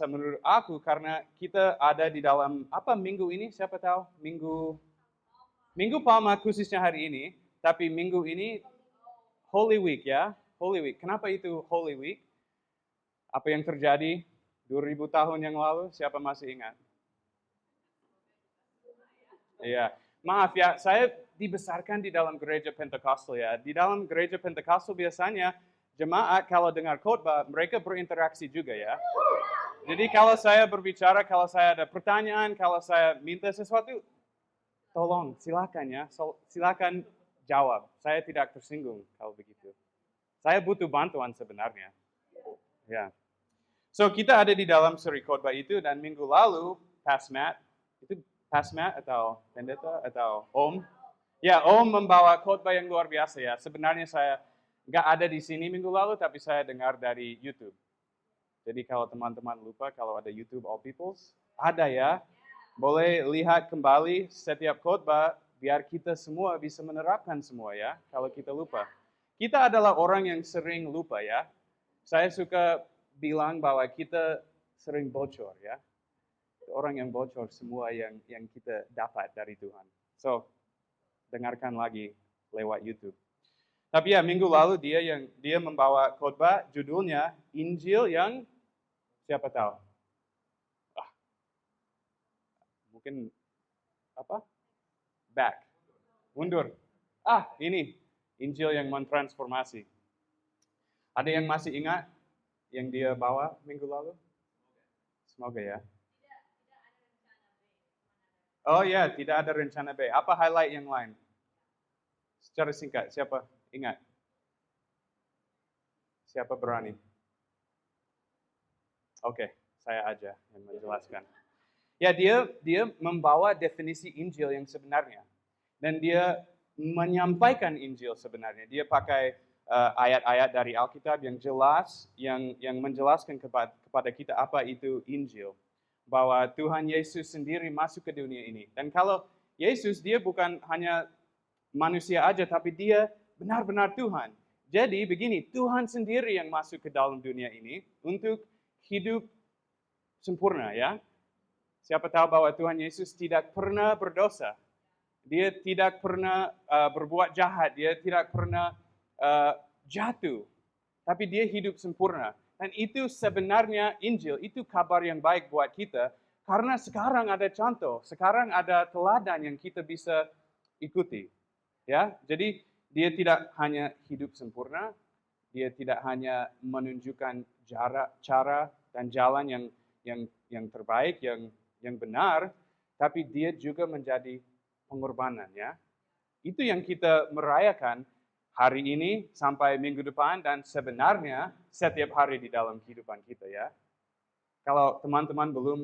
biasa menurut aku karena kita ada di dalam apa minggu ini, siapa tahu? Minggu Palma khususnya hari ini, tapi minggu ini Holy Week ya, Holy Week. Kenapa itu Holy Week? Apa yang terjadi 2000 tahun yang lalu? Siapa masih ingat? Iya, maaf ya, saya dibesarkan di dalam gereja Pentekostal ya. Di dalam gereja Pentekostal biasanya jemaat kalau dengar khotbah mereka berinteraksi juga ya. Jadi kalau saya berbicara, kalau saya ada pertanyaan, kalau saya minta sesuatu, tolong silakan ya, silakan jawab. Saya tidak tersinggung kalau begitu. Saya butuh bantuan sebenarnya. Ya. So kita ada di dalam seri khotbah itu dan minggu lalu Pas Matt, itu Pas Matt atau pendeta atau Om? Ya, Om membawa khotbah yang luar biasa ya. Sebenarnya saya nggak ada di sini minggu lalu, tapi saya dengar dari YouTube. Jadi kalau teman-teman lupa, kalau ada YouTube All Peoples, ada ya. Boleh lihat kembali setiap khotbah, biar kita semua bisa menerapkan semua ya, kalau kita lupa. Kita adalah orang yang sering lupa ya. Saya suka bilang bahwa kita sering bocor ya. Orang yang bocor semua yang kita dapat dari Tuhan. So, dengarkan lagi lewat YouTube. Tapi ya minggu lalu dia membawa khotbah judulnya Injil yang siapa tahu? Mungkin apa? Back. Mundur. Ini Injil yang mentransformasi. Ada yang masih ingat yang dia bawa minggu lalu? Semoga ya. Oh ya, tidak ada rencana B. Apa highlight yang lain? Secara singkat, siapa ingat? Siapa berani? Oke, saya aja yang menjelaskan. Ya, dia membawa definisi Injil yang sebenarnya. Dan dia menyampaikan Injil sebenarnya. Dia pakai ayat-ayat dari Alkitab yang jelas, yang menjelaskan kepada kita apa itu Injil. Bahwa Tuhan Yesus sendiri masuk ke dunia ini. Dan kalau Yesus, dia bukan hanya manusia aja, tapi dia benar-benar Tuhan. Jadi begini, Tuhan sendiri yang masuk ke dalam dunia ini untuk hidup sempurna ya. Siapa tahu bahwa Tuhan Yesus tidak pernah berdosa. Dia tidak pernah berbuat jahat. Dia tidak pernah jatuh. Tapi dia hidup sempurna. Dan itu sebenarnya Injil. Itu kabar yang baik buat kita. Karena sekarang ada contoh. Sekarang ada teladan yang kita bisa ikuti. Ya, jadi dia tidak hanya hidup sempurna. Dia tidak hanya menunjukkan cara dan jalan yang terbaik, yang benar, tapi dia juga menjadi pengorbanan ya. Itu yang kita merayakan hari ini sampai minggu depan dan sebenarnya setiap hari di dalam kehidupan kita ya. Kalau teman-teman belum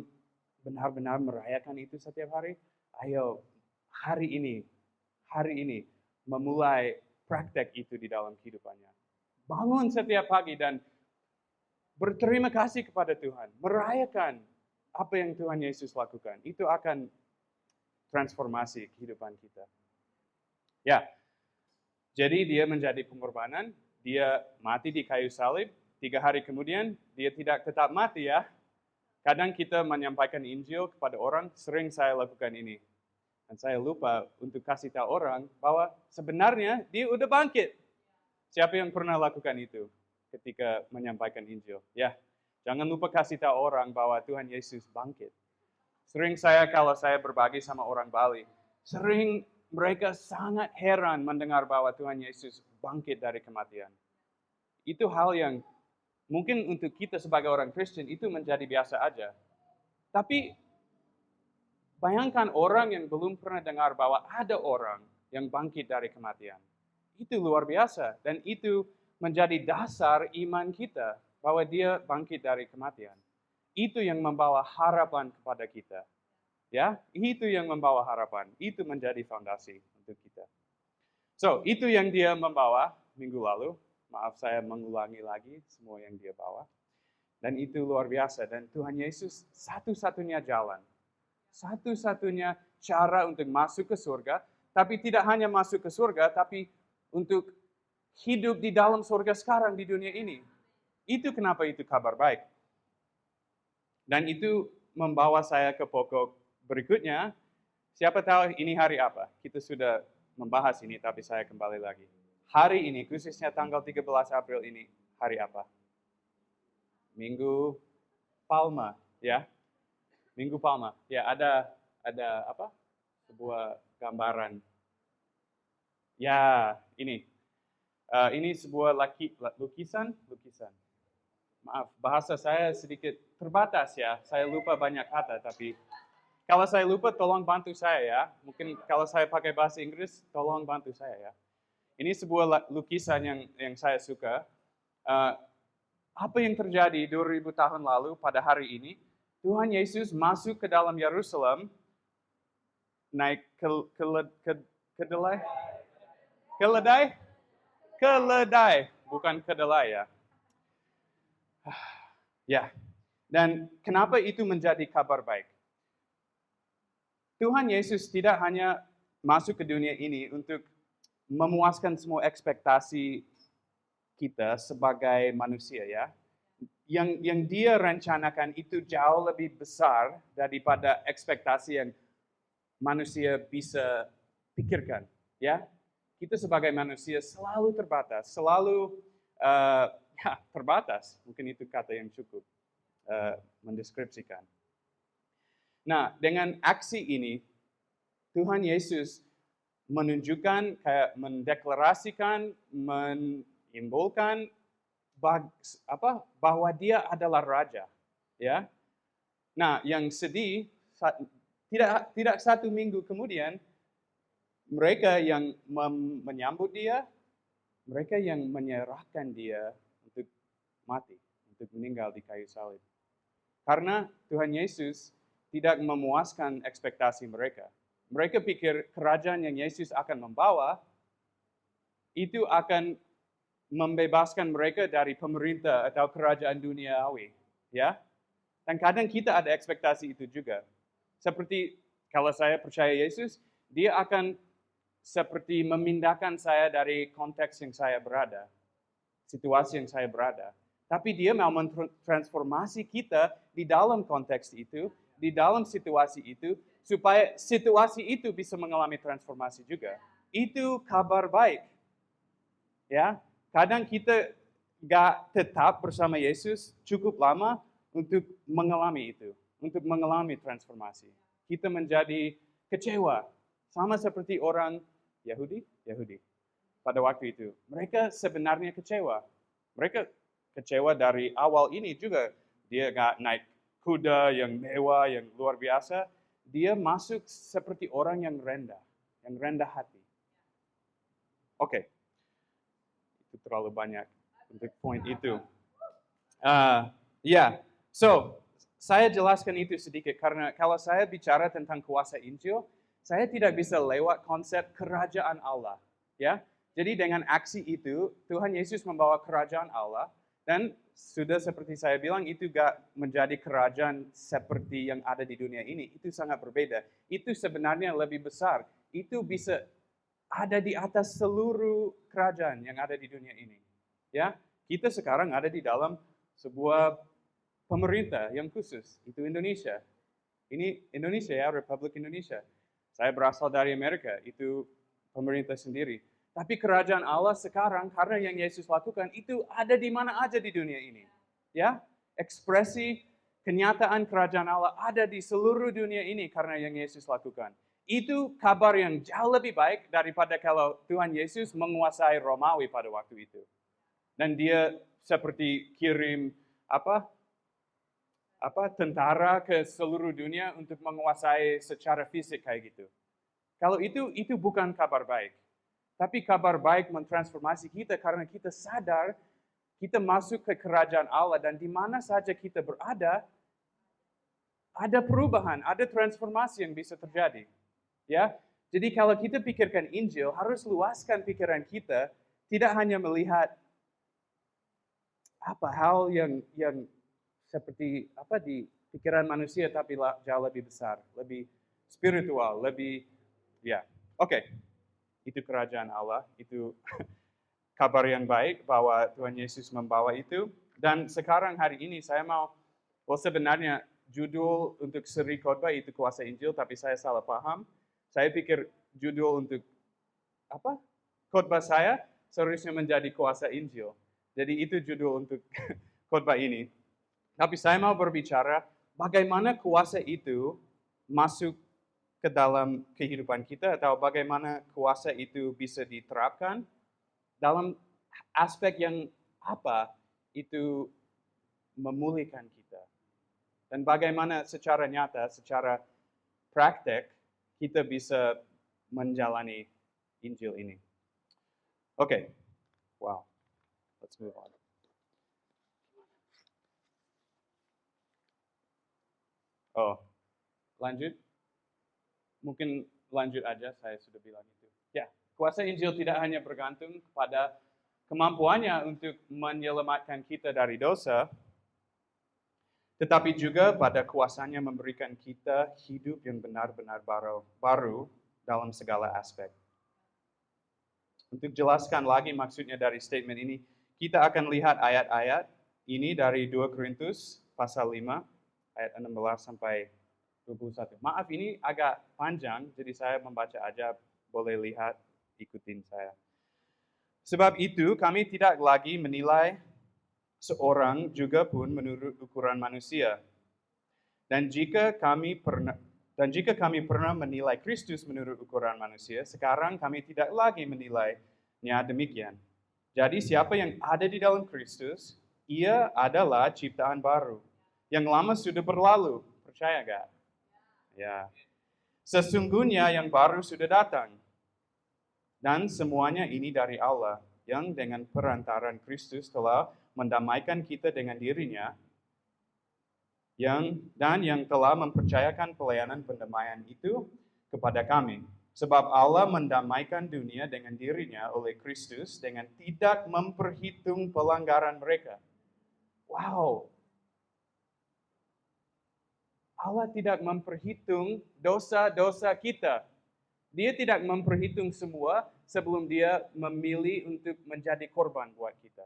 benar-benar merayakan itu setiap hari, ayo hari ini memulai praktek itu di dalam kehidupannya. Bangun setiap pagi dan berterima kasih kepada Tuhan, merayakan apa yang Tuhan Yesus lakukan. Itu akan transformasi kehidupan kita. Ya, jadi dia menjadi pengorbanan, dia mati di kayu salib, 3 hari kemudian dia tidak tetap mati ya. Kadang kita menyampaikan Injil kepada orang, sering saya lakukan ini. Dan saya lupa untuk kasih tahu orang bahwa sebenarnya dia udah bangkit. Siapa yang pernah lakukan itu ketika menyampaikan Injil? Ya, jangan lupa kasih tahu orang bahwa Tuhan Yesus bangkit. Sering kalau saya berbagi sama orang Bali, sering mereka sangat heran mendengar bahwa Tuhan Yesus bangkit dari kematian. Itu hal yang mungkin untuk kita sebagai orang Kristen itu menjadi biasa aja. Tapi bayangkan orang yang belum pernah dengar bahwa ada orang yang bangkit dari kematian. Itu luar biasa dan itu menjadi dasar iman kita bahwa dia bangkit dari kematian. Itu yang membawa harapan kepada kita. Ya, itu yang membawa harapan. Itu menjadi fondasi untuk kita. So, itu yang dia membawa minggu lalu. Maaf saya mengulangi lagi semua yang dia bawa. Dan itu luar biasa. Dan Tuhan Yesus satu-satunya jalan. Satu-satunya cara untuk masuk ke surga. Tapi tidak hanya masuk ke surga, tapi untuk hidup di dalam surga sekarang di dunia ini. Itu kenapa itu kabar baik. Dan itu membawa saya ke pokok berikutnya. Siapa tahu ini hari apa? Kita sudah membahas ini, tapi saya kembali lagi. Hari ini, khususnya tanggal 13 April ini, hari apa? Minggu Palma, ya. Minggu Palma. Ya, ada apa? Sebuah gambaran. Ya, ini. Ini sebuah lukisan. Maaf, bahasa saya sedikit terbatas ya. Saya lupa banyak kata, tapi kalau saya lupa, tolong bantu saya ya. Mungkin kalau saya pakai bahasa Inggris, tolong bantu saya ya. Ini sebuah lukisan yang saya suka. Apa yang terjadi 2000 tahun lalu pada hari ini, Tuhan Yesus masuk ke dalam Yerusalem, naik keledai, bukan kedelai ya. Ya, dan kenapa itu menjadi kabar baik? Tuhan Yesus tidak hanya masuk ke dunia ini untuk memuaskan semua ekspektasi kita sebagai manusia ya. Yang dia rencanakan itu jauh lebih besar daripada ekspektasi yang manusia bisa pikirkan ya. Kita sebagai manusia selalu terbatas, selalu terbatas. Mungkin itu kata yang cukup mendeskripsikan. Nah, dengan aksi ini, Tuhan Yesus menunjukkan, kayak mendeklarasikan, menyimpulkan bahwa dia adalah raja, ya. Nah, yang sedih, tidak satu minggu kemudian, mereka yang menyambut dia, mereka yang menyerahkan dia untuk mati, untuk meninggal di kayu salib. Karena Tuhan Yesus tidak memuaskan ekspektasi mereka. Mereka pikir kerajaan yang Yesus akan membawa itu akan membebaskan mereka dari pemerintah atau kerajaan duniawi, ya. Dan kadang kita ada ekspektasi itu juga. Seperti kalau saya percaya Yesus, dia akan seperti memindahkan saya dari konteks yang saya berada, situasi yang saya berada. Tapi dia mau mentransformasi kita di dalam konteks itu, di dalam situasi itu, supaya situasi itu bisa mengalami transformasi juga. Itu kabar baik. Ya, kadang kita gak tetap bersama Yesus cukup lama untuk mengalami itu, untuk mengalami transformasi. Kita menjadi kecewa, sama seperti orang Yahudi pada waktu itu. Mereka sebenarnya kecewa. Mereka kecewa dari awal ini juga. Dia gak naik kuda yang mewah, yang luar biasa. Dia masuk seperti orang yang rendah hati. Oke. Itu terlalu banyak untuk poin itu. So saya jelaskan itu sedikit karena kalau saya bicara tentang kuasa Injil, saya tidak bisa lewat konsep kerajaan Allah, ya. Jadi dengan aksi itu Tuhan Yesus membawa kerajaan Allah dan sudah seperti saya bilang itu gak menjadi kerajaan seperti yang ada di dunia ini. Itu sangat berbeda. Itu sebenarnya lebih besar. Itu bisa ada di atas seluruh kerajaan yang ada di dunia ini. Ya, kita sekarang ada di dalam sebuah pemerintah yang khusus, itu Indonesia. Ini Indonesia ya, Republik Indonesia. Saya berasal dari Amerika, itu pemerintah sendiri. Tapi kerajaan Allah sekarang, karena yang Yesus lakukan, itu ada di mana aja di dunia ini. Ya, ekspresi kenyataan kerajaan Allah ada di seluruh dunia ini karena yang Yesus lakukan. Itu kabar yang jauh lebih baik daripada kalau Tuhan Yesus menguasai Romawi pada waktu itu. Dan dia seperti kirim tentara ke seluruh dunia untuk menguasai secara fisik kayak gitu. Kalau itu bukan kabar baik. Tapi kabar baik mentransformasi kita karena kita sadar kita masuk ke kerajaan Allah dan di mana saja kita berada ada perubahan, ada transformasi yang bisa terjadi. Ya. Jadi kalau kita pikirkan Injil harus luaskan pikiran kita, tidak hanya melihat hal yang seperti di pikiran manusia tapi jauh lebih besar, lebih spiritual, lebih Oke. Itu kerajaan Allah, itu kabar yang baik bahwa Tuhan Yesus membawa itu dan sekarang hari ini saya mau sebenarnya judul untuk seri khotbah itu kuasa Injil, tapi saya salah paham. Saya pikir judul untuk apa? Khotbah saya seharusnya menjadi kuasa Injil. Jadi itu judul untuk khotbah ini. Tapi saya mau berbicara bagaimana kuasa itu masuk ke dalam kehidupan kita atau bagaimana kuasa itu bisa diterapkan dalam aspek yang apa itu memulihkan kita. Dan bagaimana secara nyata, secara praktek kita bisa menjalani Injil ini. Oke. Wow. Let's move on. Oh, lanjut. Mungkin lanjut aja, saya sudah bilang itu. Ya, kuasa Injil tidak hanya bergantung pada kemampuannya untuk menyelamatkan kita dari dosa, tetapi juga pada kuasanya memberikan kita hidup yang benar-benar baru dalam segala aspek. Untuk jelaskan lagi maksudnya dari statement ini, kita akan lihat ayat-ayat ini dari 2 Korintus pasal 5, ayat 16 sampai 21. Maaf, ini agak panjang, jadi saya membaca aja, boleh lihat, ikutin saya. Sebab itu, kami tidak lagi menilai seorang juga pun menurut ukuran manusia. Dan jika kami pernah menilai Kristus menurut ukuran manusia, sekarang kami tidak lagi menilainya demikian. Jadi siapa yang ada di dalam Kristus, ia adalah ciptaan baru. Yang lama sudah berlalu, percaya gak? Ya. Sesungguhnya yang baru sudah datang. Dan semuanya ini dari Allah, yang dengan perantaran Kristus telah mendamaikan kita dengan dirinya, yang telah mempercayakan pelayanan pendamaian itu kepada kami. Sebab Allah mendamaikan dunia dengan dirinya oleh Kristus dengan tidak memperhitung pelanggaran mereka. Wow. Allah tidak memperhitung dosa-dosa kita. Dia tidak memperhitung semua sebelum dia memilih untuk menjadi korban buat kita.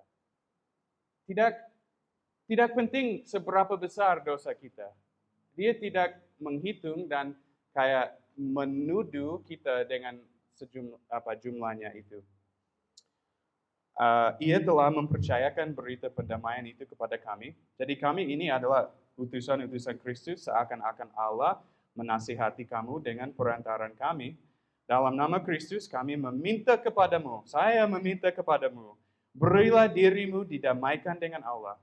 Tidak penting seberapa besar dosa kita. Dia tidak menghitung dan kayak menuduh kita dengan jumlahnya itu. Ia telah mempercayakan berita pendamaian itu kepada kami. Jadi kami ini adalah utusan-utusan Kristus, seakan-akan Allah menasihati kamu dengan perantaran kami. Dalam nama Kristus kami meminta kepadamu, saya meminta kepadamu, berilah dirimu didamaikan dengan Allah.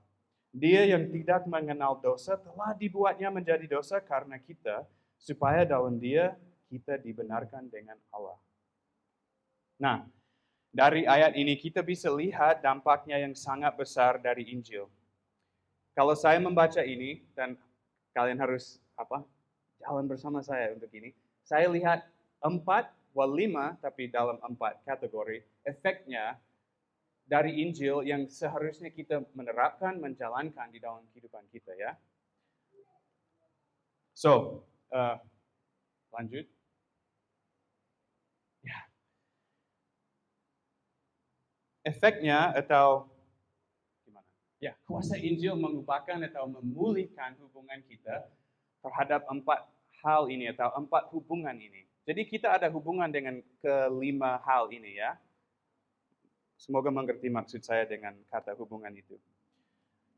Dia yang tidak mengenal dosa telah dibuatnya menjadi dosa karena kita, supaya dalam dia kita dibenarkan dengan Allah. Nah, dari ayat ini kita bisa lihat dampaknya yang sangat besar dari Injil. Kalau saya membaca ini, dan kalian harus jalan bersama saya untuk ini, saya lihat 5, tapi dalam 4 kategori, efeknya dari Injil yang seharusnya kita menerapkan, menjalankan di dalam kehidupan kita ya. So, lanjut. Ya. Efeknya atau gimana? Ya, kuasa Injil mengubahkan atau memulihkan hubungan kita terhadap 4 hal ini atau 4 hubungan ini. Jadi kita ada hubungan dengan kelima hal ini ya. Semoga mengerti maksud saya dengan kata hubungan itu.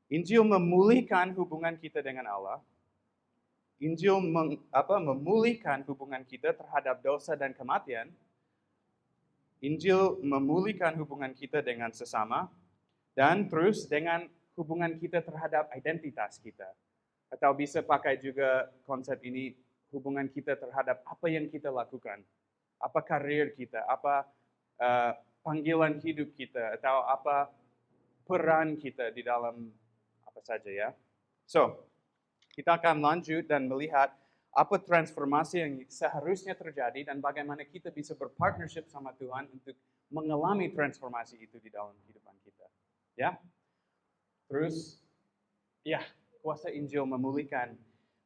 Injil memulihkan hubungan kita dengan Allah. Injil memulihkan hubungan kita terhadap dosa dan kematian. Injil memulihkan hubungan kita dengan sesama. Dan terus dengan hubungan kita terhadap identitas kita. Atau bisa pakai juga konsep ini, hubungan kita terhadap apa yang kita lakukan. Apa karir kita, apa panggilan hidup kita, atau apa peran kita di dalam apa saja ya. So, kita akan lanjut dan melihat apa transformasi yang seharusnya terjadi dan bagaimana kita bisa berpartnership sama Tuhan untuk mengalami transformasi itu di dalam kehidupan kita. Ya. Terus, ya, kuasa Injil memulihkan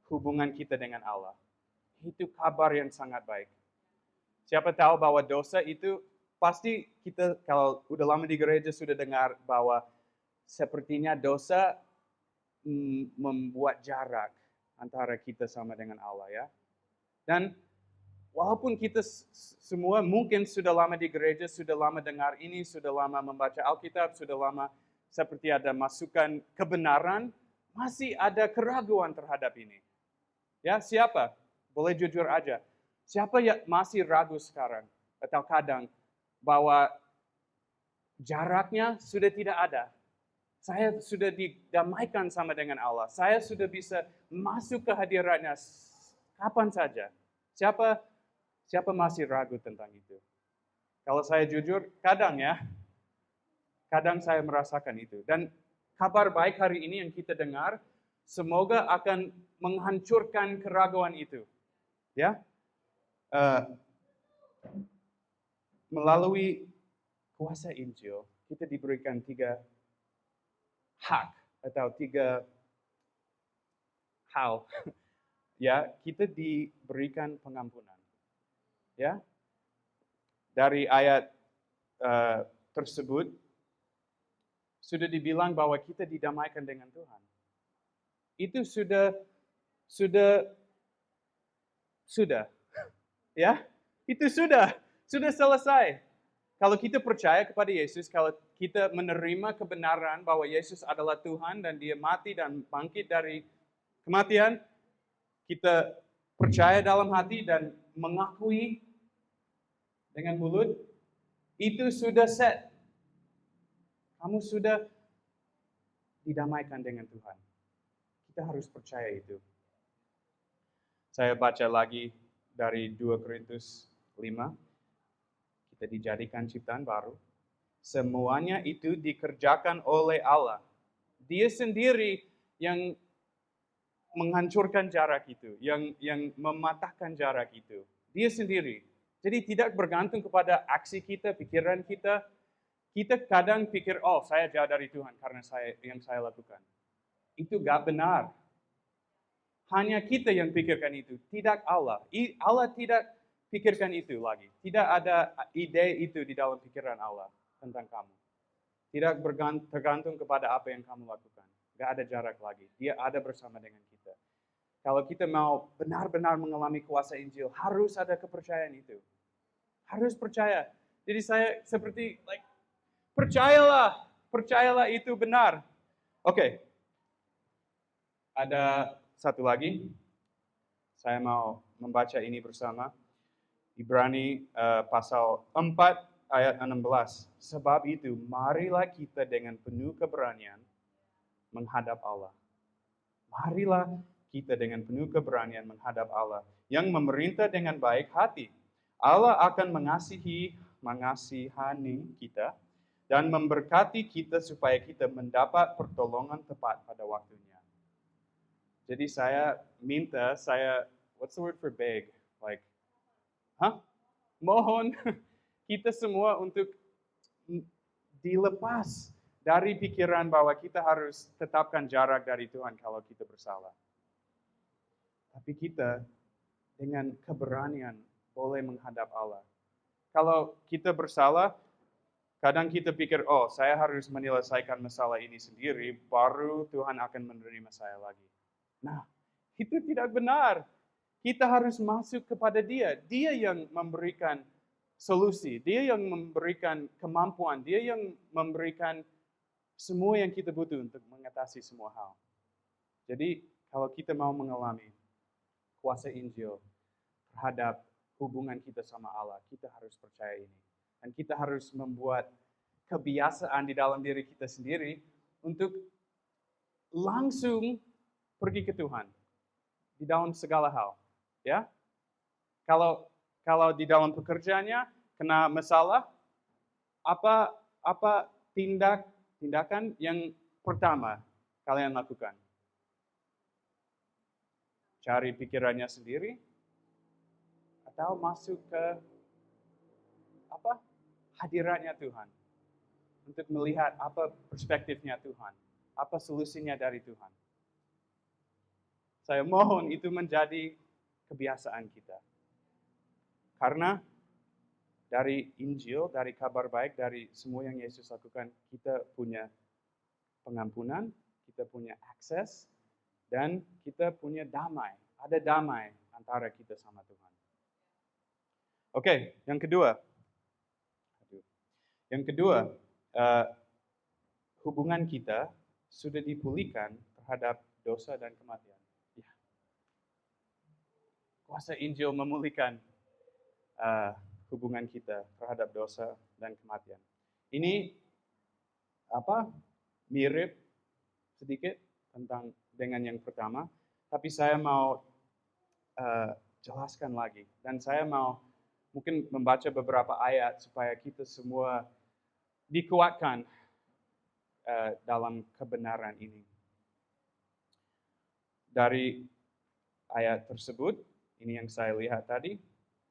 hubungan kita dengan Allah. Itu kabar yang sangat baik. Siapa tahu bahwa dosa itu pasti kita kalau udah lama di gereja sudah dengar bahwa sepertinya dosa membuat jarak antara kita sama dengan Allah ya. Dan walaupun kita semua mungkin sudah lama di gereja, sudah lama dengar ini, sudah lama membaca Alkitab, sudah lama seperti ada masukan kebenaran, masih ada keraguan terhadap ini. Ya, siapa? Boleh jujur aja. Siapa yang masih ragu sekarang atau kadang bahwa jaraknya sudah tidak ada? Saya sudah didamaikan sama dengan Allah. Saya sudah bisa masuk ke hadiratnya kapan saja. Siapa masih ragu tentang itu? Kalau saya jujur, kadang saya merasakan itu. Dan kabar baik hari ini yang kita dengar, semoga akan menghancurkan keraguan itu. Ya, melalui kuasa Injil, kita diberikan 3 hak atau 3 hal. Ya, kita diberikan pengampunan. Ya, dari ayat tersebut sudah dibilang bahwa kita didamaikan dengan Tuhan. Itu sudah, ya, itu sudah selesai. Kalau kita percaya kepada Yesus, kalau kita menerima kebenaran bahwa Yesus adalah Tuhan dan Dia mati dan bangkit dari kematian, kita percaya dalam hati dan mengakui dengan mulut, itu sudah set. Kamu sudah didamaikan dengan Tuhan. Kita harus percaya itu. Saya baca lagi dari 2 Korintus 5. Kita dijadikan ciptaan baru. Semuanya itu dikerjakan oleh Allah. Dia sendiri yang menghancurkan jarak itu, yang mematahkan jarak itu. Dia sendiri. Jadi tidak bergantung kepada aksi kita, pikiran kita. Kita kadang pikir, oh saya jauh dari Tuhan karena yang saya lakukan. Itu gak benar. Hanya kita yang pikirkan itu, tidak Allah. Allah tidak pikirkan itu lagi. Tidak ada ide itu di dalam pikiran Allah tentang kamu. Tidak tergantung kepada apa yang kamu lakukan. Gak ada jarak lagi. Dia ada bersama dengan kita. Kalau kita mau benar-benar mengalami kuasa Injil, harus ada kepercayaan itu. Harus percaya. Jadi saya seperti, percayalah itu benar. Oke. Ada satu lagi. Saya mau membaca ini bersama. Ibrani pasal 4 ayat 16. Sebab itu, marilah kita dengan penuh keberanian menghadap Allah. Marilah kita dengan penuh keberanian menghadap Allah yang memerintah dengan baik hati. Allah akan mengasihani kita dan memberkati kita supaya kita mendapat pertolongan tepat pada waktunya. Jadi saya minta, what's the word for beg? Mohon kita semua untuk dilepas dari pikiran bahwa kita harus tetapkan jarak dari Tuhan kalau kita bersalah. Tapi kita dengan keberanian boleh menghadap Allah. Kalau kita bersalah, kadang kita pikir, oh saya harus menyelesaikan masalah ini sendiri, baru Tuhan akan menerima saya lagi. Nah, itu tidak benar. Kita harus masuk kepada Dia. Dia yang memberikan solusi. Dia yang memberikan kemampuan. Dia yang memberikan semua yang kita butuh untuk mengatasi semua hal. Jadi, kalau kita mau mengalami kuasa Injil terhadap hubungan kita sama Allah, kita harus percaya ini. Dan kita harus membuat kebiasaan di dalam diri kita sendiri untuk langsung pergi ke Tuhan di dalam segala hal. Ya, kalau di dalam pekerjaannya kena masalah, apa tindakan yang pertama kalian lakukan? Cari pikirannya sendiri atau masuk ke hadiratnya Tuhan untuk melihat apa perspektifnya Tuhan, apa solusinya dari Tuhan. Saya mohon itu menjadi kebiasaan kita. Karena dari Injil, dari kabar baik, dari semua yang Yesus lakukan, kita punya pengampunan, kita punya akses, Dan kita punya damai. Ada damai antara kita sama Tuhan. Oke, yang kedua. Yang kedua, hubungan kita sudah dipulihkan terhadap dosa dan kematian. Ya. Kuasa Injil memulihkan hubungan kita terhadap dosa dan kematian. Ini mirip sedikit dengan yang pertama, tapi saya mau jelaskan lagi, dan saya mau mungkin membaca beberapa ayat supaya kita semua dikuatkan dalam kebenaran ini. Dari ayat tersebut, ini yang saya lihat tadi,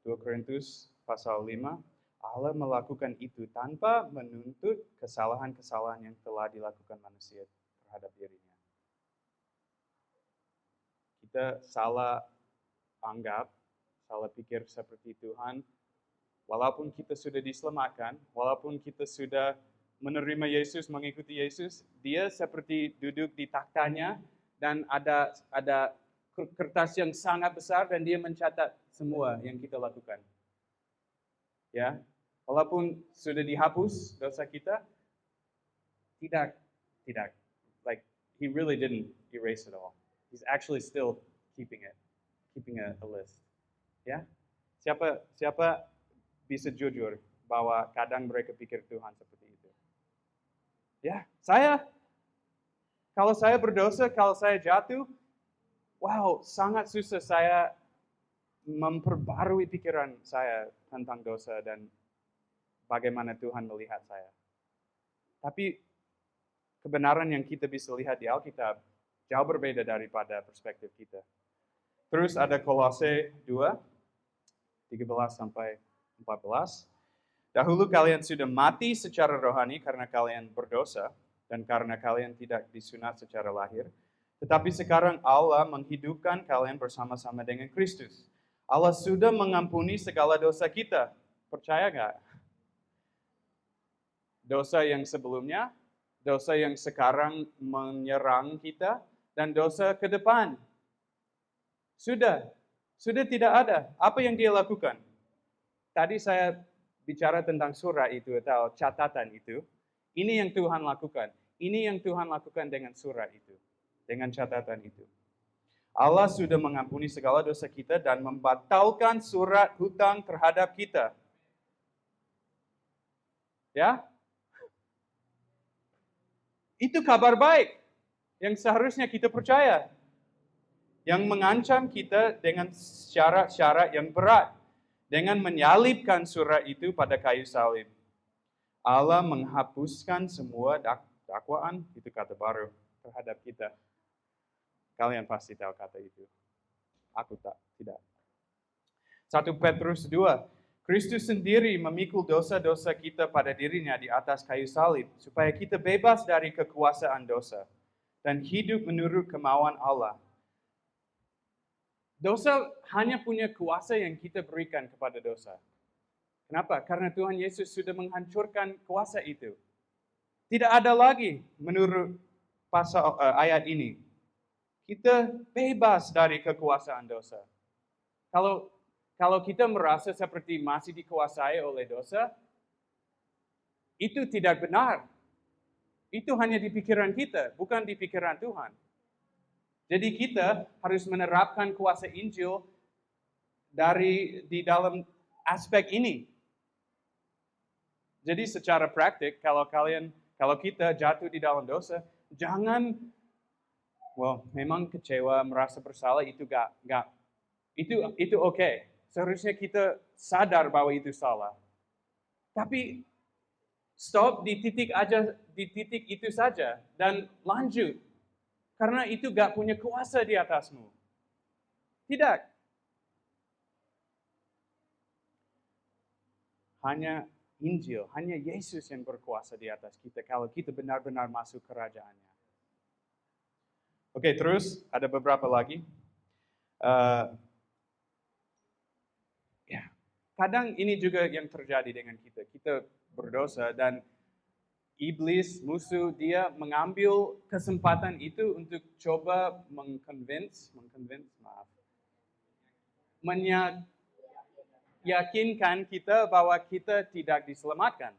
2 Korintus pasal 5, Allah melakukan itu tanpa menuntut kesalahan-kesalahan yang telah dilakukan manusia terhadap dirinya. Kita salah anggap, salah pikir seperti Tuhan, walaupun kita sudah diselamatkan, walaupun kita sudah menerima Yesus, mengikuti Yesus, dia seperti duduk di taktanya dan ada kertas yang sangat besar dan dia mencatat semua yang kita lakukan. Ya, walaupun sudah dihapus dosa kita, tidak, like he really didn't erase it all. He's actually still keeping a list. Ya, siapa bisa jujur bahwa kadang mereka pikir Tuhan seperti itu? Ya, kalau saya berdosa, kalau saya jatuh, wow, sangat susah saya memperbarui pikiran saya tentang dosa dan bagaimana Tuhan melihat saya. Tapi kebenaran yang kita bisa lihat di Alkitab jauh berbeda daripada perspektif kita. Terus ada Kolose 2, 13-14. Dahulu kalian sudah mati secara rohani karena kalian berdosa dan karena kalian tidak disunat secara lahir. Tetapi sekarang Allah menghidupkan kalian bersama-sama dengan Kristus. Allah sudah mengampuni segala dosa kita. Percaya nggak? Dosa yang sebelumnya, dosa yang sekarang menyerang kita, dan dosa ke depan. Sudah tidak ada. Apa yang dia lakukan? Tadi saya bicara tentang surah itu atau catatan itu. Ini yang Tuhan lakukan. Ini yang Tuhan lakukan dengan surah itu. Dengan catatan itu. Allah sudah mengampuni segala dosa kita dan membatalkan surat hutang terhadap kita. Ya? Itu kabar baik yang seharusnya kita percaya. Yang mengancam kita dengan syarat-syarat yang berat. Dengan menyalibkan surat itu pada kayu salib. Allah menghapuskan semua dakwaan, itu kata baru, terhadap kita. Kalian pasti tahu kata itu. Aku tidak. 1 Petrus 2. Kristus sendiri memikul dosa-dosa kita pada dirinya di atas kayu salib, supaya kita bebas dari kekuasaan dosa dan hidup menurut kemauan Allah. Dosa hanya punya kuasa yang kita berikan kepada dosa. Kenapa? Karena Tuhan Yesus sudah menghancurkan kuasa itu. Tidak ada lagi menurut pasal ayat ini. Kita bebas dari kekuasaan dosa. Kalau kita merasa seperti masih dikuasai oleh dosa, itu tidak benar. Itu hanya di pikiran kita, bukan di pikiran Tuhan. Jadi kita harus menerapkan kuasa Injil di dalam aspek ini. Jadi secara praktik, kalau kita jatuh di dalam dosa, jangan memang kecewa, merasa bersalah itu itu oke. Seharusnya kita sadar bahwa itu salah. Tapi stop di titik itu saja dan lanjut. Karena itu gak punya kuasa di atasmu. Tidak. Hanya Injil, hanya Yesus yang berkuasa di atas kita kalau kita benar-benar masuk kerajaannya. Oke, terus ada beberapa lagi. Kadang ini juga yang terjadi dengan kita. Kita berdosa dan iblis, musuh, dia mengambil kesempatan itu untuk coba meyakinkan kita bahwa kita tidak diselamatkan.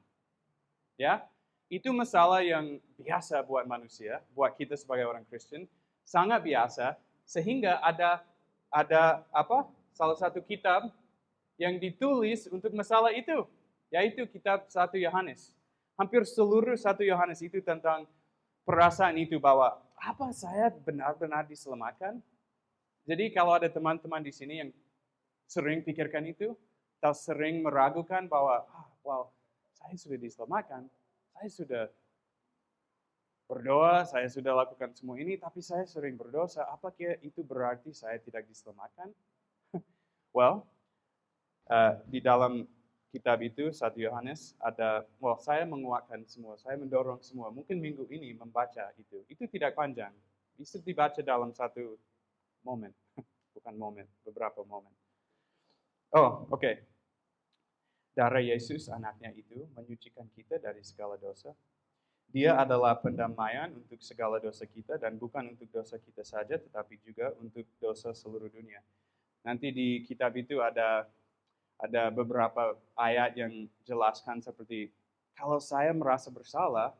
Ya, itu masalah yang biasa buat manusia, buat kita sebagai orang Kristen, sangat biasa, sehingga ada salah satu kitab yang ditulis untuk masalah itu, yaitu kitab 1 Yohanes. Hampir seluruh 1 Yohanes itu tentang perasaan itu bahwa apa saya benar-benar diselamatkan? Jadi kalau ada teman-teman di sini yang sering pikirkan itu, atau sering meragukan bahwa, saya sudah diselamatkan, saya sudah berdoa, saya sudah lakukan semua ini, tapi saya sering berdosa, apakah itu berarti saya tidak diselamatkan? Well, di dalam kitab itu, 1 Yohanes, saya menguatkan semua, saya mendorong semua, mungkin minggu ini membaca itu. Itu tidak panjang, bisa dibaca dalam satu momen, bukan momen, beberapa momen. Oh, oke. Darah Yesus, anaknya itu, menyucikan kita dari segala dosa. Dia adalah pendamaian untuk segala dosa kita, dan bukan untuk dosa kita saja, tetapi juga untuk dosa seluruh dunia. Nanti di kitab itu ada beberapa ayat yang jelaskan seperti, kalau saya merasa bersalah,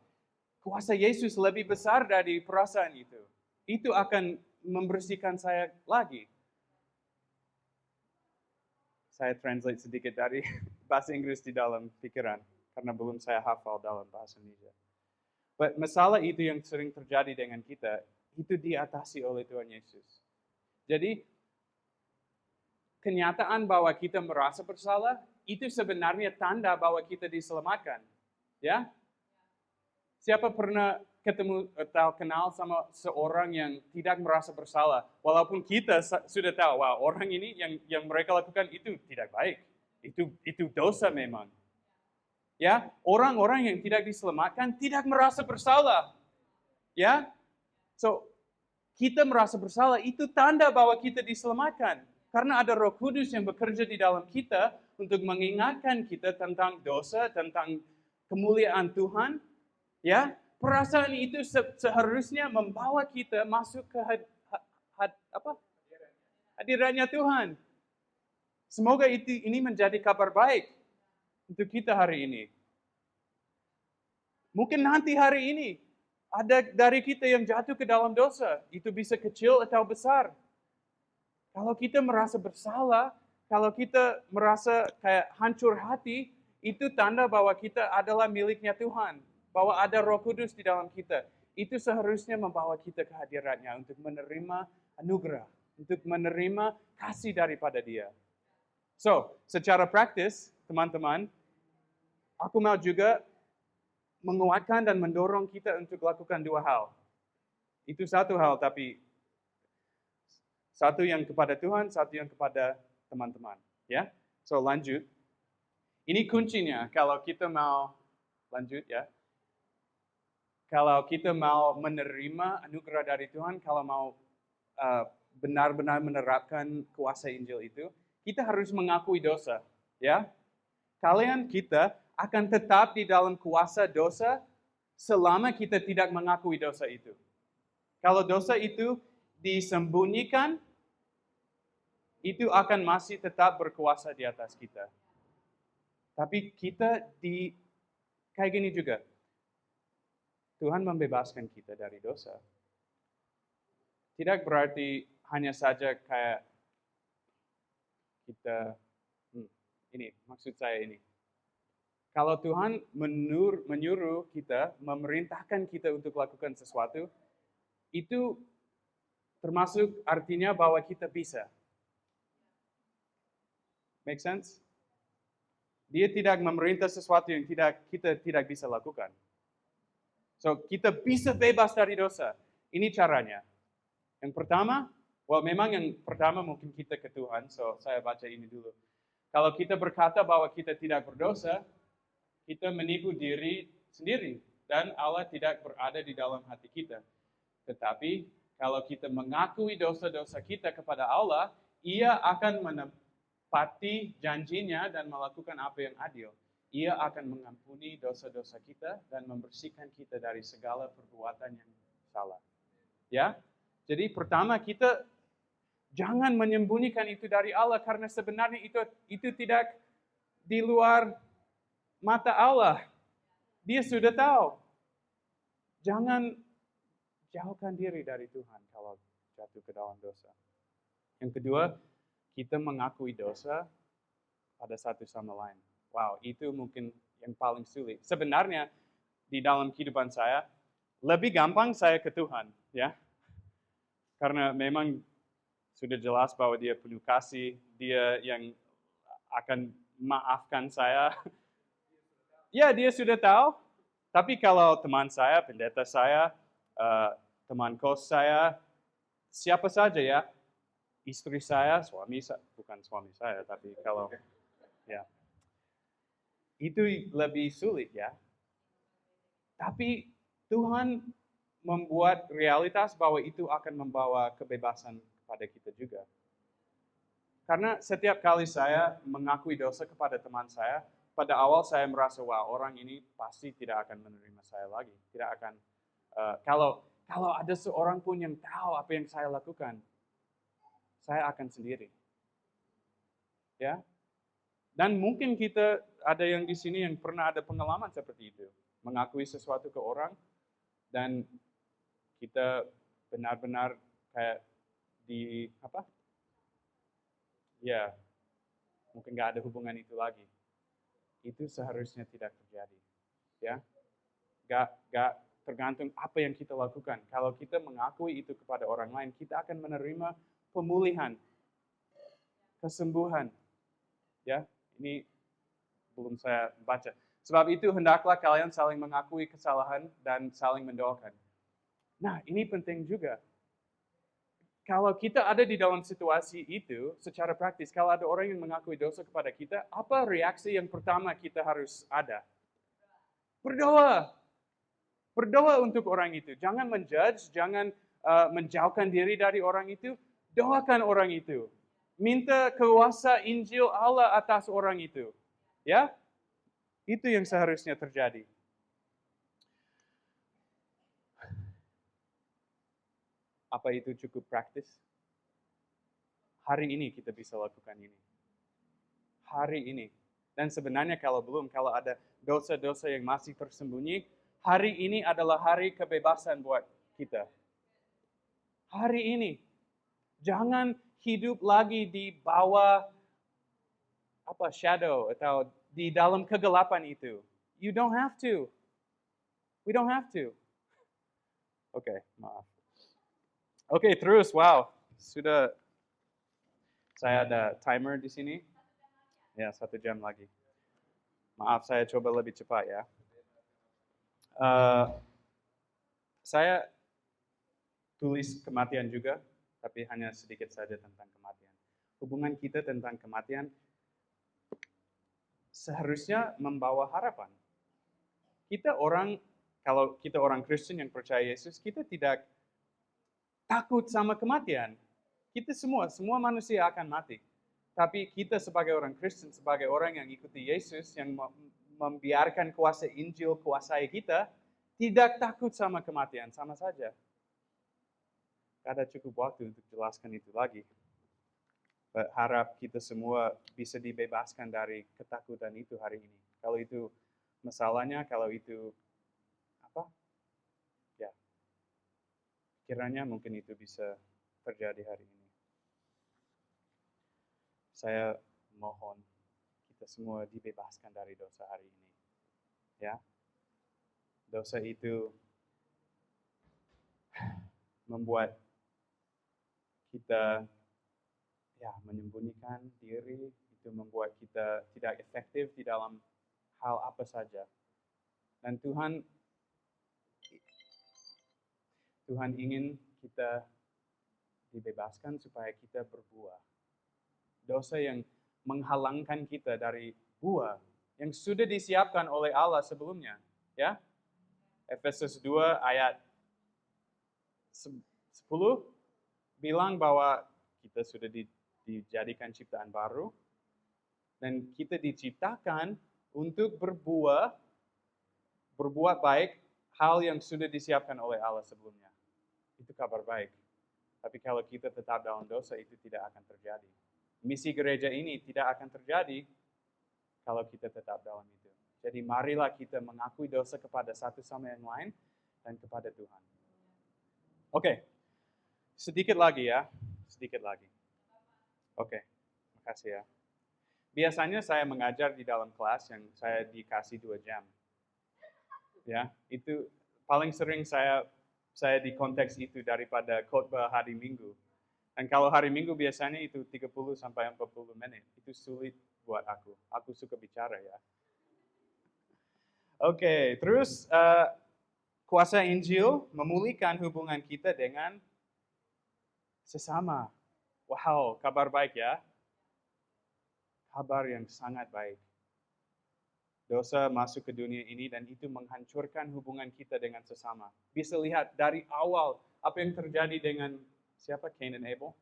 kuasa Yesus lebih besar dari perasaan itu. Itu akan membersihkan saya lagi. Saya translate sedikit dari bahasa Inggris di dalam pikiran, karena belum saya hafal dalam bahasa Indonesia. But masalah itu yang sering terjadi dengan kita, itu diatasi oleh Tuhan Yesus. Jadi, kenyataan bahwa kita merasa bersalah, itu sebenarnya tanda bahwa kita diselamatkan. Ya? Siapa pernah ketemu atau kenal sama seorang yang tidak merasa bersalah, walaupun kita sudah tahu, orang ini yang mereka lakukan itu tidak baik, itu dosa memang. Ya, orang-orang yang tidak diselamatkan tidak merasa bersalah. Ya, so kita merasa bersalah itu tanda bahwa kita diselamatkan, karena ada Roh Kudus yang bekerja di dalam kita untuk mengingatkan kita tentang dosa, tentang kemuliaan Tuhan. Ya, perasaan itu seharusnya membawa kita masuk ke hadirannya Tuhan. Semoga ini menjadi kabar baik untuk kita hari ini. Mungkin nanti hari ini ada dari kita yang jatuh ke dalam dosa. Itu bisa kecil atau besar. Kalau kita merasa bersalah, kalau kita merasa kayak hancur hati, itu tanda bahwa kita adalah miliknya Tuhan. Bahwa ada Roh Kudus di dalam kita. Itu seharusnya membawa kita ke hadiratnya untuk menerima anugerah, untuk menerima kasih daripada Dia. So, secara praktis, teman-teman, aku mau juga menguatkan dan mendorong kita untuk lakukan dua hal. Itu satu hal, tapi satu yang kepada Tuhan, satu yang kepada teman-teman. Ya, so lanjut. Ini kuncinya kalau kita mau lanjut ya. Kalau kita mau menerima anugerah dari Tuhan, kalau mau benar-benar menerapkan kuasa Injil itu, kita harus mengakui dosa, ya. Kita akan tetap di dalam kuasa dosa selama kita tidak mengakui dosa itu. Kalau dosa itu disembunyikan, itu akan masih tetap berkuasa di atas kita. Tapi kita kayak gini juga. Tuhan membebaskan kita dari dosa. Tidak berarti hanya saja kayak kita, maksud saya ini. Kalau Tuhan menyuruh kita, memerintahkan kita untuk lakukan sesuatu, itu termasuk artinya bahwa kita bisa. Make sense? Dia tidak memerintah sesuatu yang kita tidak bisa lakukan. So, kita bisa bebas dari dosa. Ini caranya. Yang pertama, memang yang pertama mungkin kita ke Tuhan, so saya baca ini dulu. Kalau kita berkata bahwa kita tidak berdosa, kita menipu diri sendiri, dan Allah tidak berada di dalam hati kita. Tetapi, kalau kita mengakui dosa-dosa kita kepada Allah, Ia akan menepati janjinya dan melakukan apa yang adil. Ia akan mengampuni dosa-dosa kita dan membersihkan kita dari segala perbuatan yang salah. Ya, jadi pertama kita jangan menyembunyikan itu dari Allah karena sebenarnya itu tidak di luar mata Allah. Dia sudah tahu. Jangan jauhkan diri dari Tuhan kalau jatuh ke dalam dosa. Yang kedua, kita mengakui dosa pada satu sama lain. Wow, itu mungkin yang paling sulit. Sebenarnya di dalam kehidupan saya lebih gampang saya ke Tuhan, ya. Karena memang sudah jelas bahwa Dia penuh kasih, Dia yang akan maafkan saya. Ya, Dia sudah tahu. Tapi kalau teman saya, pendeta saya, teman kos saya, siapa saja ya, istri saya, bukan suami saya, tapi kalau ya itu lebih sulit ya. Tapi Tuhan membuat realitas bahwa itu akan membawa kebebasan kepada kita juga. Karena setiap kali saya mengakui dosa kepada teman saya, pada awal saya merasa, wah orang ini pasti tidak akan menerima saya lagi. Tidak akan, kalau ada seorang pun yang tahu apa yang saya lakukan, saya akan sendiri. Ya, dan mungkin kita ada yang di sini yang pernah ada pengalaman seperti itu, mengakui sesuatu ke orang dan kita benar-benar kayak di apa? Ya, mungkin nggak ada hubungan itu lagi. Itu seharusnya tidak terjadi, ya. Nggak tergantung apa yang kita lakukan. Kalau kita mengakui itu kepada orang lain, kita akan menerima pemulihan, kesembuhan. Ya, ini belum saya baca. Sebab itu hendaklah kalian saling mengakui kesalahan dan saling mendoakan. Nah, ini penting juga. Kalau kita ada di dalam situasi itu, secara praktis, kalau ada orang yang mengakui dosa kepada kita, apa reaksi yang pertama kita harus ada? Berdoa. Berdoa untuk orang itu. Jangan menjudge, jangan menjauhkan diri dari orang itu. Doakan orang itu. Minta kuasa Injil Allah atas orang itu. Ya, itu yang seharusnya terjadi. Apa itu cukup praktis? Hari ini kita bisa lakukan ini. Hari ini. Dan sebenarnya kalau ada dosa-dosa yang masih tersembunyi, hari ini adalah hari kebebasan buat kita. Hari ini. Jangan hidup lagi di bawah shadow atau di dalam kegelapan itu. You don't have to. We don't have to. Oke, maaf. Oke, terus, wow. Sudah, saya ada timer di sini. Ya, 1 jam lagi. Maaf, saya coba lebih cepat ya. Saya tulis kematian juga, tapi hanya sedikit saja tentang kematian. Hubungan kita tentang kematian seharusnya membawa harapan. Kalau kita orang Kristen yang percaya Yesus, kita tidak takut sama kematian. Kita semua manusia akan mati. Tapi kita sebagai orang Kristen, sebagai orang yang ikuti Yesus, yang membiarkan kuasa Injil kuasai kita, tidak takut sama kematian, sama saja. Tidak ada cukup waktu untuk jelaskan itu lagi. Harap kita semua bisa dibebaskan dari ketakutan itu hari ini. Kalau itu masalahnya, kalau itu ya, kiranya mungkin itu bisa terjadi hari ini. Saya mohon kita semua dibebaskan dari dosa hari ini. Ya. Dosa itu membuat kita menyembunyikan diri, itu membuat kita tidak efektif di dalam hal apa saja. Dan Tuhan ingin kita dibebaskan supaya kita berbuah. Dosa yang menghalangkan kita dari buah yang sudah disiapkan oleh Allah sebelumnya, ya. Efesus 2 ayat 10 bilang bahwa kita sudah dijadikan ciptaan baru dan kita diciptakan untuk berbuat baik hal yang sudah disiapkan oleh Allah sebelumnya. Itu kabar baik. Tapi kalau kita tetap dalam dosa, itu tidak akan terjadi. Misi gereja ini tidak akan terjadi kalau kita tetap dalam itu. Jadi marilah kita mengakui dosa kepada satu sama yang lain dan kepada Tuhan. Oke, sedikit lagi ya. Sedikit lagi. Oke, makasih ya. Biasanya saya mengajar di dalam kelas yang saya dikasih 2 jam. Ya, itu paling sering saya di konteks itu daripada khotbah hari Minggu. Dan kalau hari Minggu biasanya itu 30 sampai 40 menit. Itu sulit buat aku. Aku suka bicara ya. Oke, terus kuasa Injil memulihkan hubungan kita dengan sesama. Wow, kabar baik ya. Kabar yang sangat baik. Dosa masuk ke dunia ini dan itu menghancurkan hubungan kita dengan sesama. Bisa lihat dari awal apa yang terjadi dengan siapa? Cain dan Abel?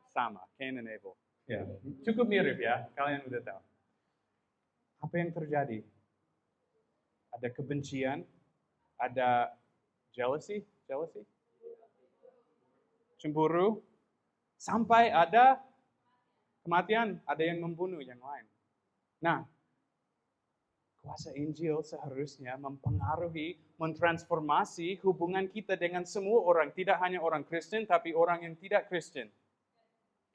Sama, Cain dan Abel. Ya, cukup mirip ya, kalian udah tahu. Apa yang terjadi? Ada kebencian, ada jealousy, cemburu, sampai ada kematian, ada yang membunuh yang lain. Nah, kuasa Injil seharusnya mempengaruhi, mentransformasi hubungan kita dengan semua orang, tidak hanya orang Kristen, tapi orang yang tidak Kristen.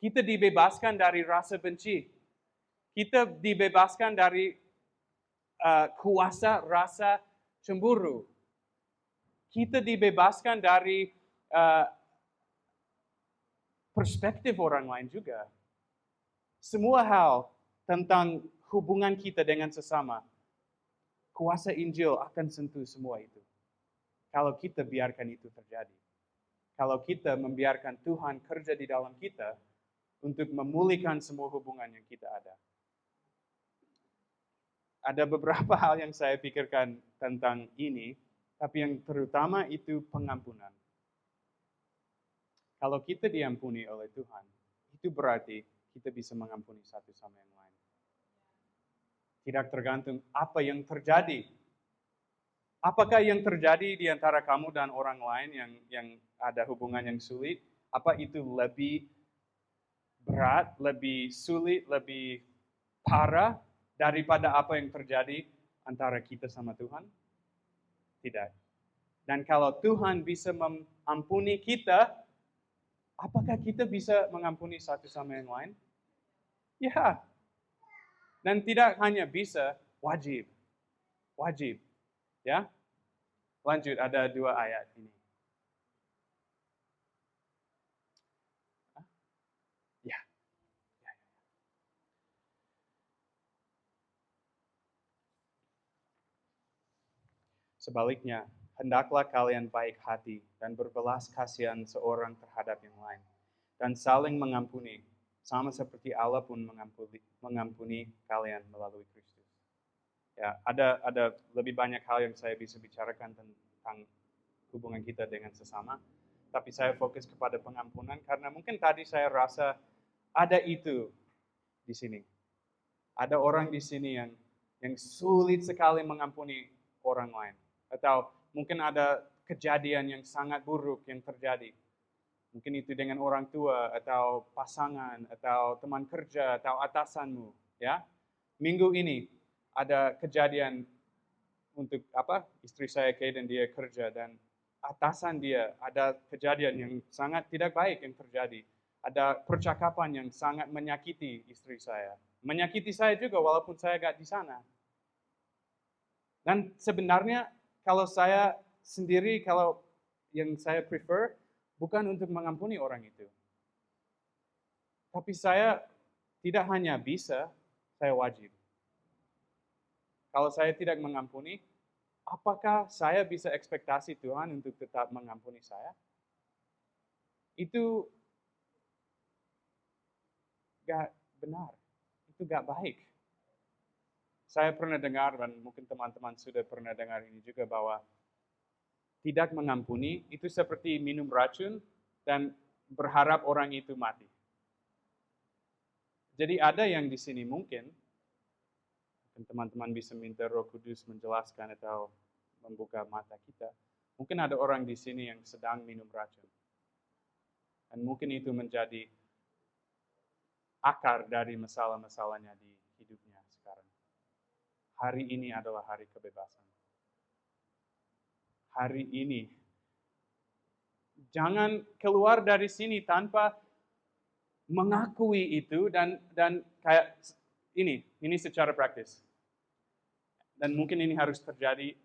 Kita dibebaskan dari rasa benci. Kita dibebaskan dari kuasa rasa cemburu. Kita dibebaskan dari perspektif orang lain juga. Semua hal tentang hubungan kita dengan sesama, kuasa Injil akan sentuh semua itu. Kalau kita biarkan itu terjadi. Kalau kita membiarkan Tuhan kerja di dalam kita untuk memulihkan semua hubungan yang kita ada. Ada beberapa hal yang saya pikirkan tentang ini, tapi yang terutama itu pengampunan. Kalau kita diampuni oleh Tuhan, itu berarti kita bisa mengampuni satu sama yang lain. Tidak tergantung apa yang terjadi. Apakah yang terjadi di antara kamu dan orang lain yang ada hubungan yang sulit, apa itu lebih berat, lebih sulit, lebih parah daripada apa yang terjadi antara kita sama Tuhan? Tidak. Dan kalau Tuhan bisa mengampuni kita, apakah kita bisa mengampuni satu sama yang lain? Ya. Dan tidak hanya bisa, wajib. Wajib. Ya. Lanjut, ada 2 ayat ini. Ya. Sebaliknya, hendaklah kalian baik hati dan berbelas kasihan seorang terhadap yang lain. Dan saling mengampuni, sama seperti Allah pun mengampuni kalian melalui Kristus. Ya, ada lebih banyak hal yang saya bisa bicarakan tentang hubungan kita dengan sesama, tapi saya fokus kepada pengampunan karena mungkin tadi saya rasa ada itu di sini. Ada orang di sini yang sulit sekali mengampuni orang lain. Atau mungkin ada kejadian yang sangat buruk yang terjadi. Mungkin itu dengan orang tua, atau pasangan, atau teman kerja, atau atasanmu. Ya, minggu ini ada kejadian untuk istri saya Kay dan dia kerja, dan atasan dia ada kejadian yang sangat tidak baik yang terjadi. Ada percakapan yang sangat menyakiti istri saya. Menyakiti saya juga walaupun saya gak di sana. Dan sebenarnya kalau saya sendiri, kalau yang saya prefer, bukan untuk mengampuni orang itu. Tapi saya tidak hanya bisa, saya wajib. Kalau saya tidak mengampuni, apakah saya bisa ekspektasi Tuhan untuk tetap mengampuni saya? Itu gak benar. Itu gak baik. Saya pernah dengar, dan mungkin teman-teman sudah pernah dengar ini juga, bahwa tidak mengampuni itu seperti minum racun dan berharap orang itu mati. Jadi ada yang di sini mungkin teman-teman bisa minta Roh Kudus menjelaskan atau membuka mata kita. Mungkin ada orang di sini yang sedang minum racun. Dan mungkin itu menjadi akar dari masalah-masalahnya di hidupnya sekarang. Hari ini adalah hari kebebasan. Hari ini. Jangan keluar dari sini tanpa mengakui itu dan kayak ini secara praktis. Dan mungkin ini harus terjadi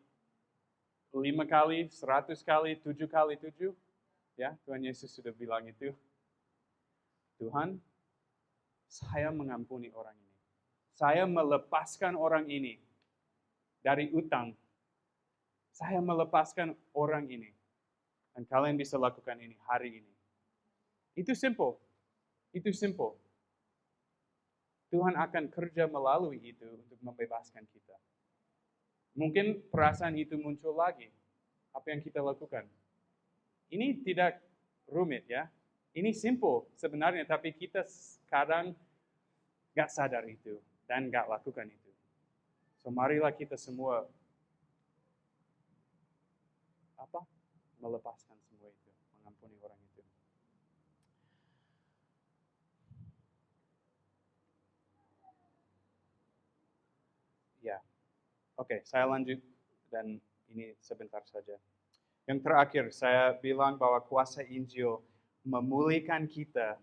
5 kali, 100 kali, 7 kali 7. Ya, Tuhan Yesus sudah bilang itu. Tuhan, saya mengampuni orang ini. Saya melepaskan orang ini dari utang. Saya melepaskan orang ini. Dan kalian bisa lakukan ini hari ini. Itu simple. Itu simple. Tuhan akan kerja melalui itu untuk membebaskan kita. Mungkin perasaan itu muncul lagi. Apa yang kita lakukan? Ini tidak rumit ya. Ini simple sebenarnya, tapi kita kadang gak sadar itu dan gak lakukan itu. So marilah kita semua melepaskan semua itu, mengampuni orang itu. Ya, oke, saya lanjut dan ini sebentar saja. Yang terakhir, saya bilang bahwa kuasa Injil memulihkan kita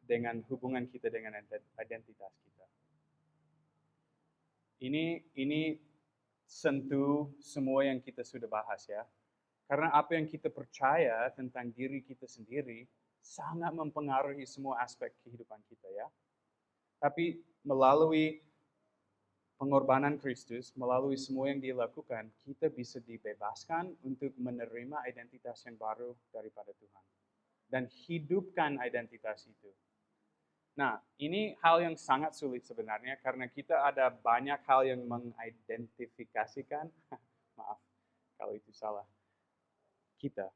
dengan hubungan kita dengan identitas kita. Ini sentuh semua yang kita sudah bahas ya. Karena apa yang kita percaya tentang diri kita sendiri sangat mempengaruhi semua aspek kehidupan kita ya. Tapi melalui pengorbanan Kristus, melalui semua yang Dia lakukan, kita bisa dibebaskan untuk menerima identitas yang baru daripada Tuhan. Dan hidupkan identitas itu. Nah, ini hal yang sangat sulit sebenarnya karena kita ada banyak hal yang mengidentifikasikan, maaf kalau itu salah, kita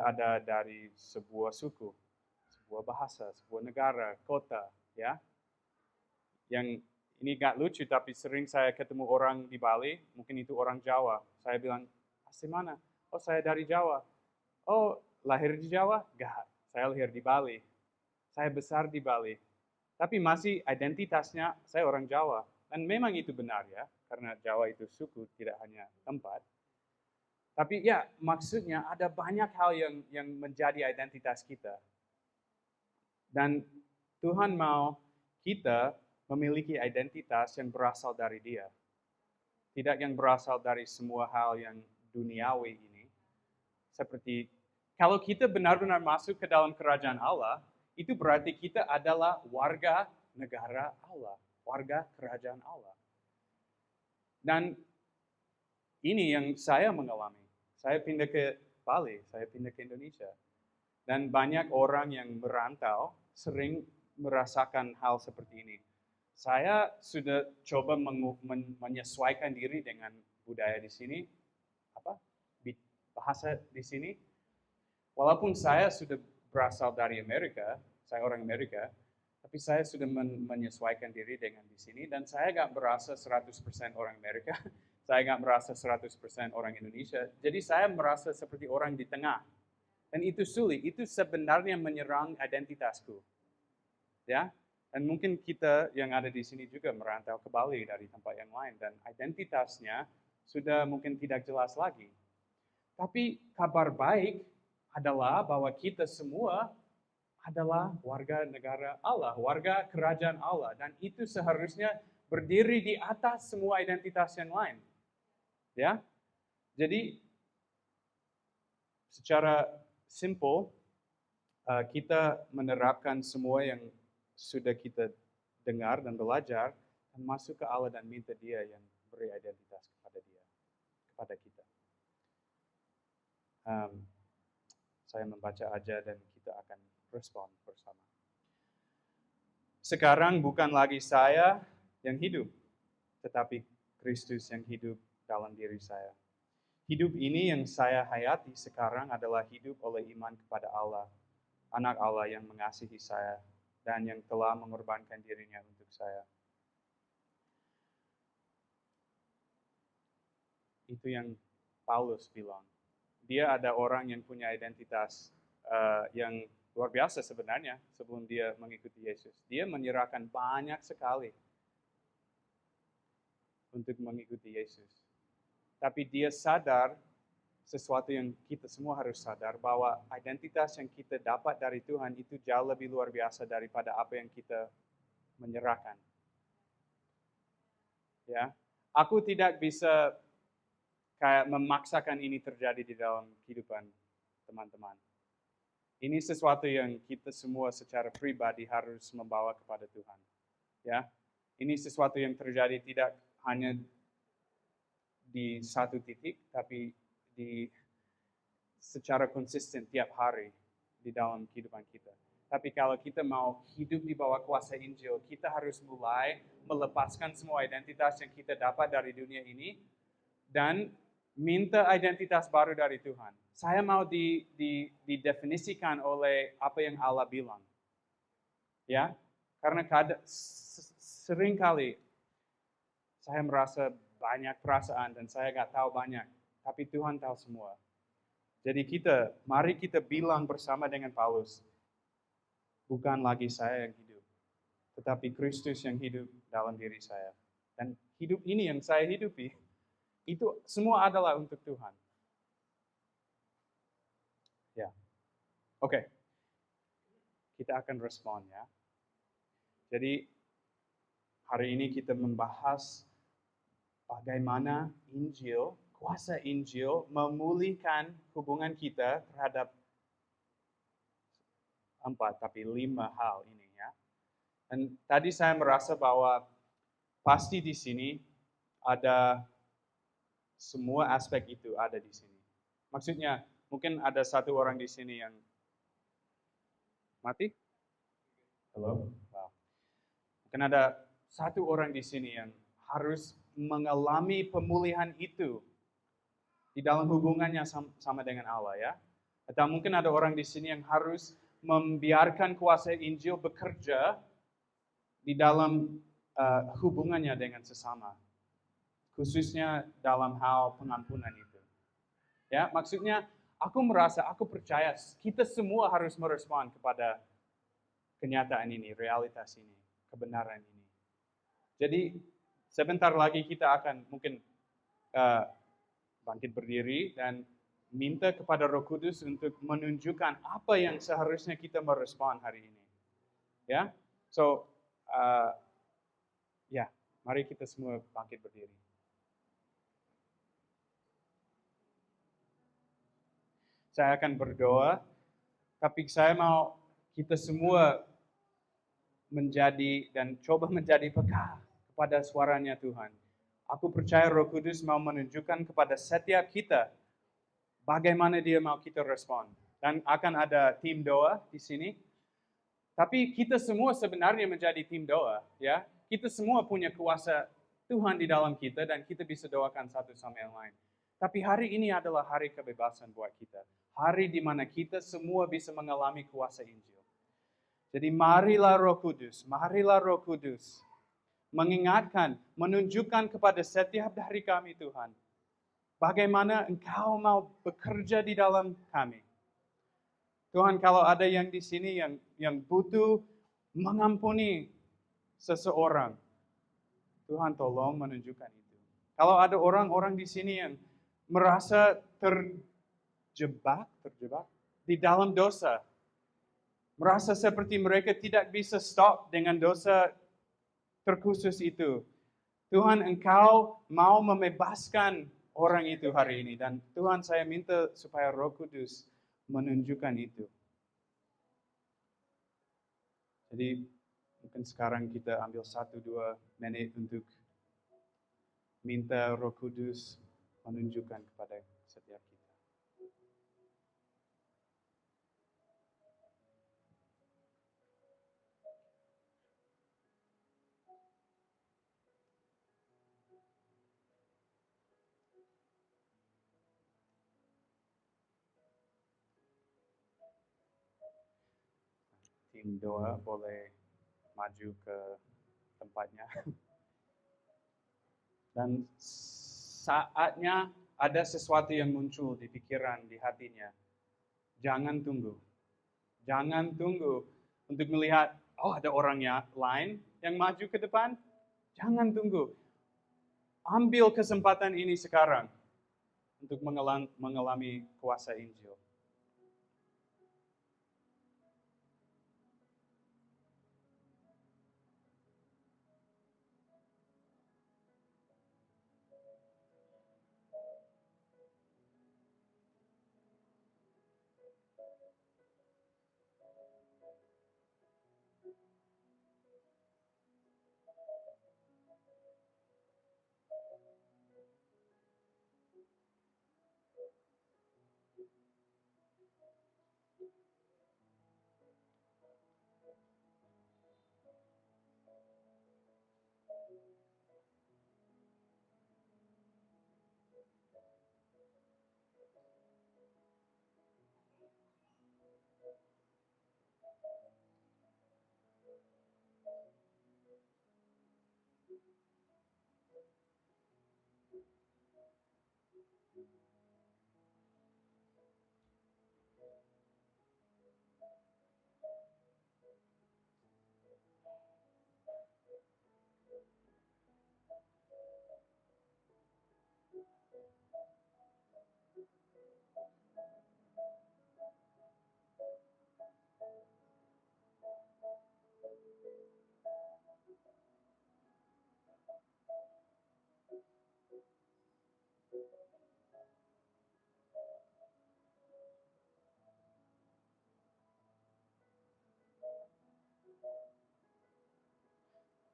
ada dari sebuah suku, sebuah bahasa, sebuah negara, kota, ya. Yang ini gak lucu tapi sering saya ketemu orang di Bali, mungkin itu orang Jawa. Saya bilang, asli mana? Oh, saya dari Jawa. Oh, lahir di Jawa? Gak, saya lahir di Bali. Saya besar di Bali. Tapi masih identitasnya saya orang Jawa. Dan memang itu benar ya, karena Jawa itu suku, tidak hanya tempat. Tapi ya, maksudnya ada banyak hal yang menjadi identitas kita. Dan Tuhan mau kita memiliki identitas yang berasal dari Dia. Tidak yang berasal dari semua hal yang duniawi ini. Seperti, kalau kita benar-benar masuk ke dalam kerajaan Allah, itu berarti kita adalah warga negara Allah, warga kerajaan Allah. Dan ini yang saya mengalami. Saya pindah ke Bali, saya pindah ke Indonesia. Dan banyak orang yang merantau sering merasakan hal seperti ini. Saya sudah coba menyesuaikan diri dengan budaya di sini, bahasa di sini. Walaupun saya sudah berasal dari Amerika, saya orang Amerika, tapi saya sudah menyesuaikan diri dengan di sini dan saya nggak merasa 100% orang Amerika, saya nggak merasa 100% orang Indonesia. Jadi saya merasa seperti orang di tengah. Dan itu sulit, itu sebenarnya menyerang identitasku. Ya, dan mungkin kita yang ada di sini juga merantau ke Bali dari tempat yang lain dan identitasnya sudah mungkin tidak jelas lagi. Tapi kabar baik adalah bahwa kita semua adalah warga negara Allah, warga kerajaan Allah. Dan itu seharusnya berdiri di atas semua identitas yang lain. Ya, jadi secara simple, kita menerapkan semua yang sudah kita dengar dan belajar, dan masuk ke Allah dan minta Dia yang beri identitas kepada Dia, kepada kita. Saya membaca aja dan kita akan respon bersama. Sekarang bukan lagi saya yang hidup, tetapi Kristus yang hidup dalam diri saya. Hidup ini yang saya hayati sekarang adalah hidup oleh iman kepada Allah, Anak Allah yang mengasihi saya dan yang telah mengorbankan dirinya untuk saya. Itu yang Paulus bilang. Dia ada orang yang punya identitas yang luar biasa sebenarnya sebelum dia mengikuti Yesus. Dia menyerahkan banyak sekali untuk mengikuti Yesus. Tapi dia sadar sesuatu yang kita semua harus sadar, bahwa identitas yang kita dapat dari Tuhan itu jauh lebih luar biasa daripada apa yang kita menyerahkan. Ya, aku tidak bisa kayak memaksakan ini terjadi di dalam kehidupan teman-teman. Ini sesuatu yang kita semua secara pribadi harus membawa kepada Tuhan. Ya, ini sesuatu yang terjadi tidak hanya di satu titik, tapi secara konsisten tiap hari di dalam kehidupan kita. Tapi kalau kita mau hidup di bawah kuasa Injil, kita harus mulai melepaskan semua identitas yang kita dapat dari dunia ini dan minta identitas baru dari Tuhan. Saya mau didefinisikan oleh apa yang Allah bilang. Ya, karena seringkali saya merasa banyak perasaan dan saya nggak tahu banyak, tapi Tuhan tahu semua. Jadi mari kita bilang bersama dengan Paulus, bukan lagi saya yang hidup, tetapi Kristus yang hidup dalam diri saya. Dan hidup ini yang saya hidupi, itu semua adalah untuk Tuhan. Ya, oke. Kita akan respon ya. Jadi hari ini kita membahas bagaimana Injil, kuasa Injil memulihkan hubungan kita terhadap 4 tapi 5 hal ini ya. Dan tadi saya merasa bahwa pasti di sini ada semua aspek itu ada di sini. Maksudnya mungkin ada satu orang di sini yang mati? Halo? Wow. Mungkin ada satu orang di sini yang harus mengalami pemulihan itu di dalam hubungannya sama dengan Allah ya. Atau mungkin ada orang di sini yang harus membiarkan kuasa Injil bekerja di dalam hubungannya dengan sesama. Khususnya dalam hal pengampunan itu. Ya, maksudnya aku percaya kita semua harus merespon kepada kenyataan ini, realitas ini, kebenaran ini. Jadi sebentar lagi kita akan mungkin bangkit berdiri dan minta kepada Roh Kudus untuk menunjukkan apa yang seharusnya kita merespon hari ini. Ya, so mari kita semua bangkit berdiri. Saya akan berdoa, tapi saya mau kita semua menjadi dan coba menjadi peka kepada suaranya Tuhan. Aku percaya Roh Kudus mau menunjukkan kepada setiap kita bagaimana dia mau kita respon. Dan akan ada tim doa di sini. Tapi kita semua sebenarnya menjadi tim doa, ya. Kita semua punya kuasa Tuhan di dalam kita dan kita bisa doakan satu sama yang lain. Tapi hari ini adalah hari kebebasan buat kita. Hari di mana kita semua bisa mengalami kuasa Injil. Jadi marilah Roh Kudus mengingatkan, menunjukkan kepada setiap dari kami Tuhan, bagaimana Engkau mau bekerja di dalam kami. Tuhan, kalau ada yang di sini yang butuh mengampuni seseorang, Tuhan tolong menunjukkan itu. Kalau ada orang-orang di sini yang merasa terjebak di dalam dosa, merasa seperti mereka tidak bisa stop dengan dosa terkhusus itu. Tuhan, Engkau mau membebaskan orang itu hari ini. Dan Tuhan, saya minta supaya Roh Kudus menunjukkan itu. Jadi mungkin sekarang kita ambil 1-2 menit untuk minta Roh Kudus menunjukkan kepada setiap kita. tim doa boleh maju ke tempatnya. Dan saatnya ada sesuatu yang muncul di pikiran, di hatinya. Jangan tunggu. Jangan tunggu untuk melihat, oh ada orang lain yang maju ke depan. Jangan tunggu. Ambil kesempatan ini sekarang untuk mengalami kuasa Injil.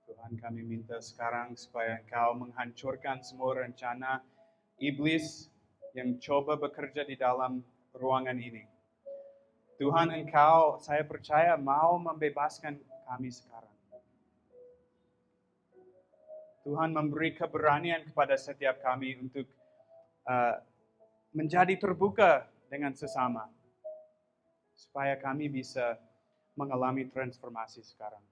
Tuhan, kami minta sekarang supaya Engkau menghancurkan semua rencana iblis yang coba bekerja di dalam ruangan ini. Tuhan, Engkau, saya percaya, mau membebaskan kami sekarang. Tuhan memberi keberanian kepada setiap kami untuk menjadi terbuka dengan sesama, supaya kami bisa mengalami transformasi sekarang.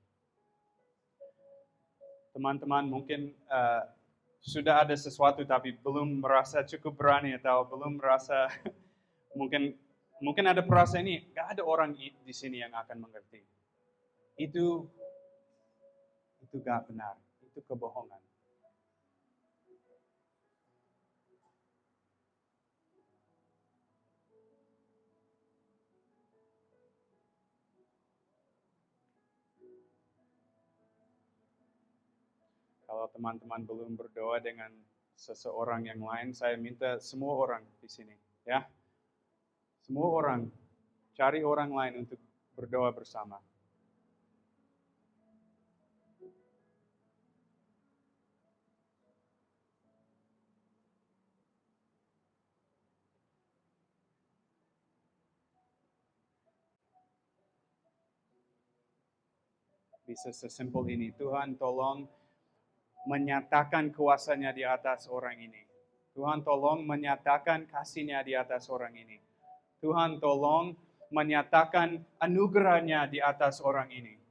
Teman-teman mungkin sudah ada sesuatu tapi belum merasa cukup berani atau belum merasa mungkin ada perasaan ini, gak ada orang di sini yang akan mengerti. Itu gak benar, itu kebohongan. Kalau teman-teman belum berdoa dengan seseorang yang lain, saya minta semua orang di sini, ya. Semua orang, cari orang lain untuk berdoa bersama. Bisa sesimpel ini, Tuhan tolong menyatakan kuasanya di atas orang ini. Tuhan tolong menyatakan kasih-Nya di atas orang ini. Tuhan tolong menyatakan anugerah-Nya di atas orang ini.